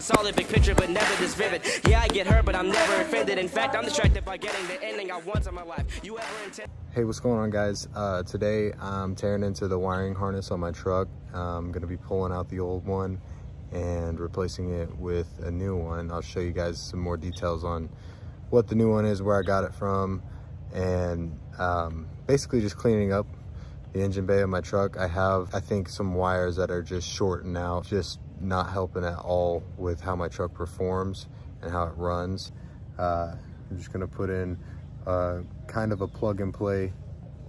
saw the big picture, but never this vivid. Yeah, I get hurt, but I'm never offended. In fact, I'm distracted by getting the ending I want in my life. You ever intend? Hey, what's going on, guys? Today I'm tearing into the wiring harness on my truck. I'm gonna be pulling out the old one and replacing it with a new one. I'll show you guys some more details on what the new one is, where I got it from, and basically just cleaning up the engine bay of my truck. I have, I think, some wires that are just shorting out, just not helping at all with how my truck performs and how it runs. I'm just gonna put in kind of a plug and play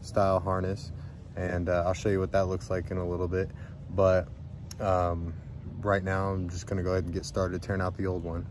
style harness, and I'll show you what that looks like in a little bit. But right now I'm just gonna go ahead and get started tearing out the old one.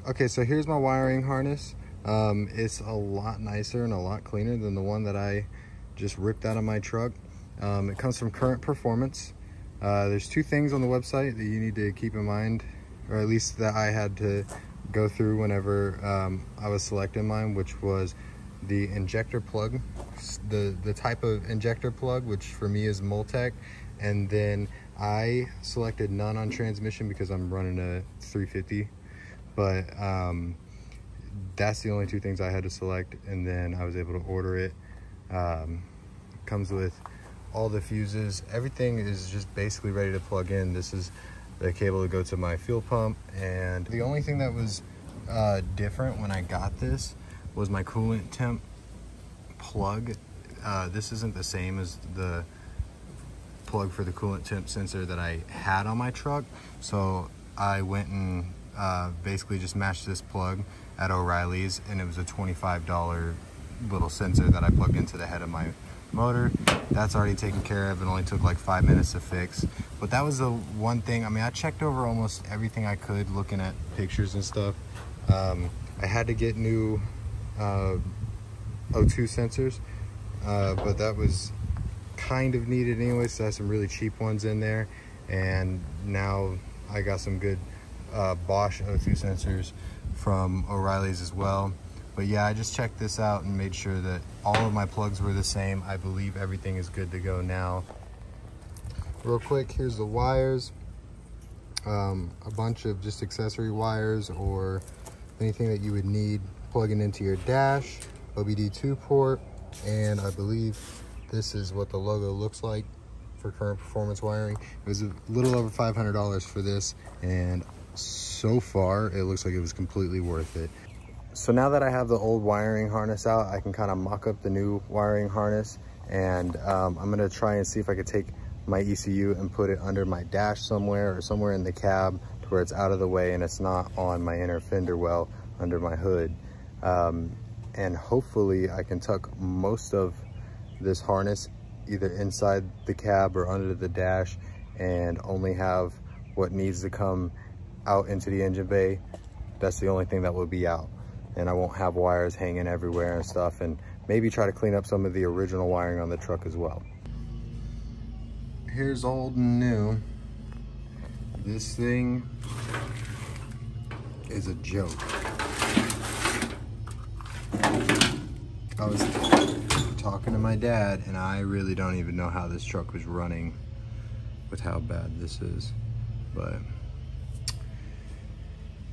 Okay, so here's my wiring harness. It's a lot nicer and a lot cleaner than the one that I just ripped out of my truck. It comes from Current Performance. There's two things on the website that you need to keep in mind, or at least that I had to go through whenever I was selecting mine, which was the injector plug, the type of injector plug, which for me is Multec, and then I selected none on transmission because I'm running a 350. But that's the only two things I had to select, and then I was able to order it. Comes with all the fuses. Everything is just basically ready to plug in. This is the cable to go to my fuel pump, and the only thing that was different when I got this was my coolant temp plug. This isn't the same as the plug for the coolant temp sensor that I had on my truck, so I went and basically just matched this plug at O'Reilly's, and it was a $25 little sensor that I plugged into the head of my motor. That's already taken care of. It only took like 5 minutes to fix, but that was the one thing. I mean, I checked over almost everything I could looking at pictures and stuff. I had to get new O2 sensors, but that was kind of needed anyway, so I have some really cheap ones in there, and now I got some good Bosch O2 sensors from O'Reilly's as well. But yeah, I just checked this out and made sure that all of my plugs were the same. I believe everything is good to go now. Real quick, here's the wires. A bunch of just accessory wires or anything that you would need plugging into your dash, OBD2 port, and I believe this is what the logo looks like for Current Performance wiring. It was a little over $500 for this, and so far it looks like it was completely worth it. So now that I have the old wiring harness out, I can kind of mock up the new wiring harness, and I'm gonna try and see if I could take my ECU and put it under my dash somewhere, or somewhere in the cab to where it's out of the way and it's not on my inner fender well under my hood. And hopefully I can tuck most of this harness either inside the cab or under the dash and only have what needs to come out into the engine bay. That's the only thing that will be out, and I won't have wires hanging everywhere and stuff, and maybe try to clean up some of the original wiring on the truck as well. Here's old and new. This thing is a joke. I was talking to my dad, and I really don't even know how this truck was running with how bad this is. But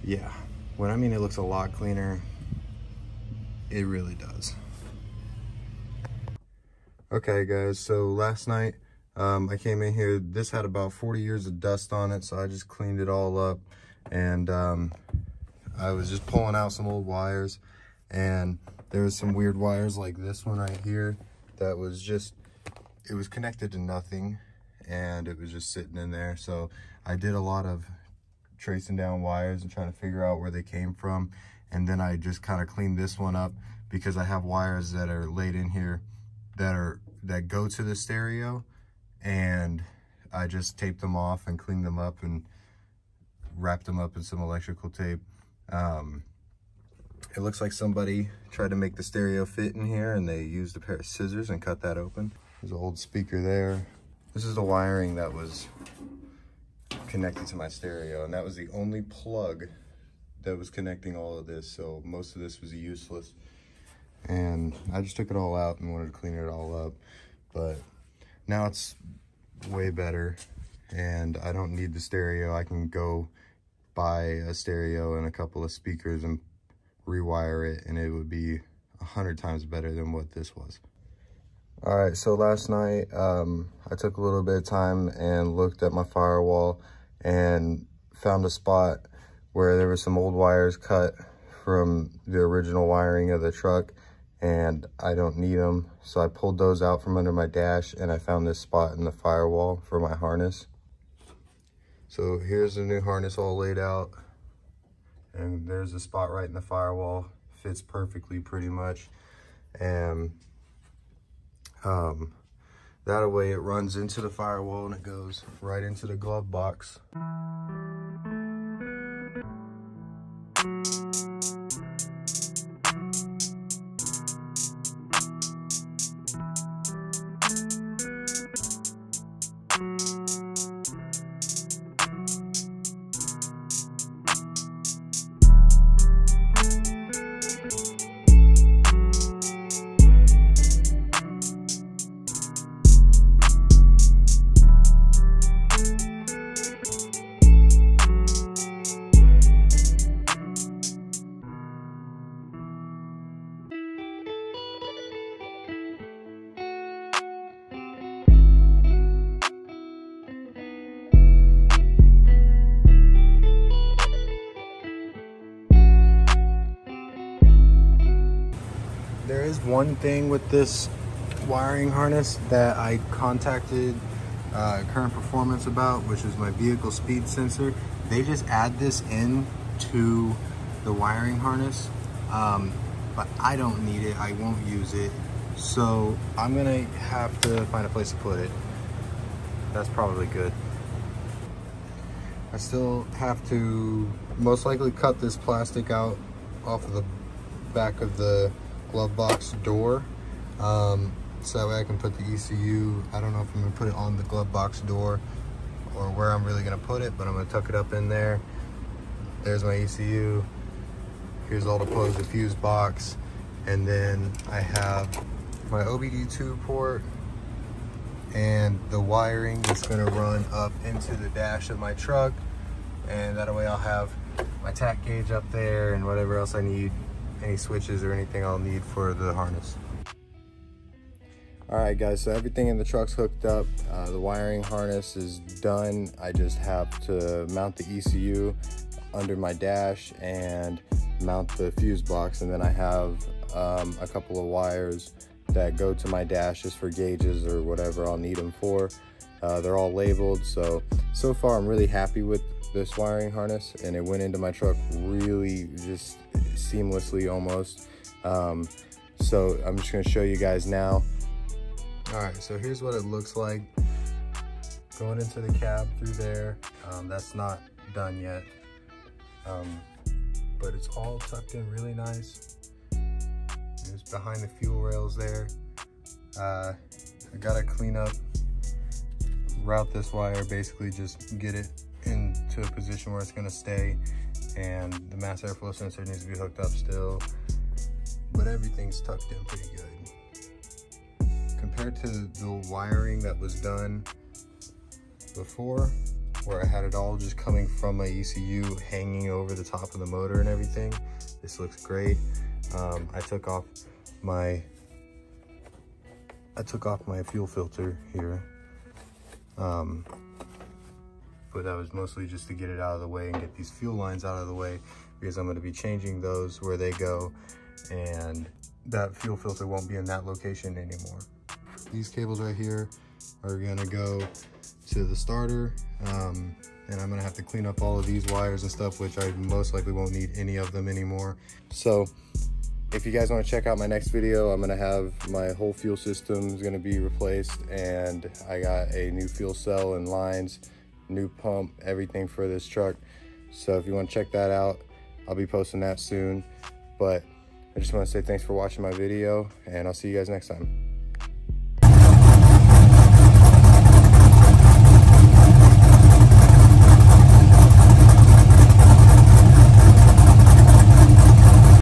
yeah, when I mean it looks a lot cleaner, it really does. Okay guys, so last night I came in here. This had about 40 years of dust on it, so I just cleaned it all up, and I was just pulling out some old wires, and there was some weird wires like this one right here that was just, it was connected to nothing, and it was just sitting in there. So I did a lot of tracing down wires and trying to figure out where they came from, and then I just kind of cleaned this one up because I have wires that are laid in here that go to the stereo, and I just taped them off and cleaned them up and wrapped them up in some electrical tape. It looks like somebody tried to make the stereo fit in here, and they used a pair of scissors and cut that open. There's an old speaker there. This is the wiring that was connected to my stereo, and that was the only plug that was connecting all of this, so most of this was useless. And I just took it all out and wanted to clean it all up, but now it's way better, and I don't need the stereo. I can go buy a stereo and a couple of speakers and rewire it, and it would be 100 times better than what this was. All right, so last night I took a little bit of time and looked at my firewall and found a spot where there were some old wires cut from the original wiring of the truck, and I don't need them. So I pulled those out from under my dash, and I found this spot in the firewall for my harness. So here's the new harness all laid out, and there's a spot right in the firewall. Fits perfectly pretty much. And that way it runs into the firewall and it goes right into the glove box. There is one thing with this wiring harness that I contacted Current Performance about, which is my vehicle speed sensor. They just add this in to the wiring harness, but I don't need it. I won't use it, so I'm gonna have to find a place to put it. That's probably good. I still have to most likely cut this plastic out off of the back of the glove box door, so that way I can put the ECU. I don't know if I'm gonna put it on the glove box door or where I'm really gonna put it, but I'm gonna tuck it up in there. There's my ECU. Here's all the plugs, the fuse box, and then I have my OBD2 port and the wiring that's gonna run up into the dash of my truck, and that way I'll have my tack gauge up there and whatever else I need, any switches or anything I'll need for the harness. All right guys, so everything in the truck's hooked up. The wiring harness is done. I just have to mount the ECU under my dash and mount the fuse box, and then I have a couple of wires that go to my dash just for gauges or whatever I'll need them for. They're all labeled, so far I'm really happy with this wiring harness, and it went into my truck really just seamlessly almost. So I'm just gonna show you guys now. All right, so here's what it looks like going into the cab through there. That's not done yet, but it's all tucked in really nice. It's behind the fuel rails there. I gotta clean up, route this wire, basically just get it into a position where it's gonna stay, and the mass airflow sensor needs to be hooked up still, but everything's tucked in pretty good. Compared to the wiring that was done before, where I had it all just coming from my ECU hanging over the top of the motor and everything, this looks great. I took off my fuel filter here, but that was mostly just to get it out of the way and get these fuel lines out of the way, because I'm going to be changing those where they go, and that fuel filter won't be in that location anymore. These cables right here are going to go to the starter, and I'm gonna have to clean up all of these wires and stuff, which I most likely won't need any of them anymore. So if you guys want to check out my next video, I'm gonna have my whole fuel system is gonna be replaced, and I got a new fuel cell and lines, new pump, everything for this truck. So if you want to check that out, I'll be posting that soon. But I just want to say thanks for watching my video, and I'll see you guys next time.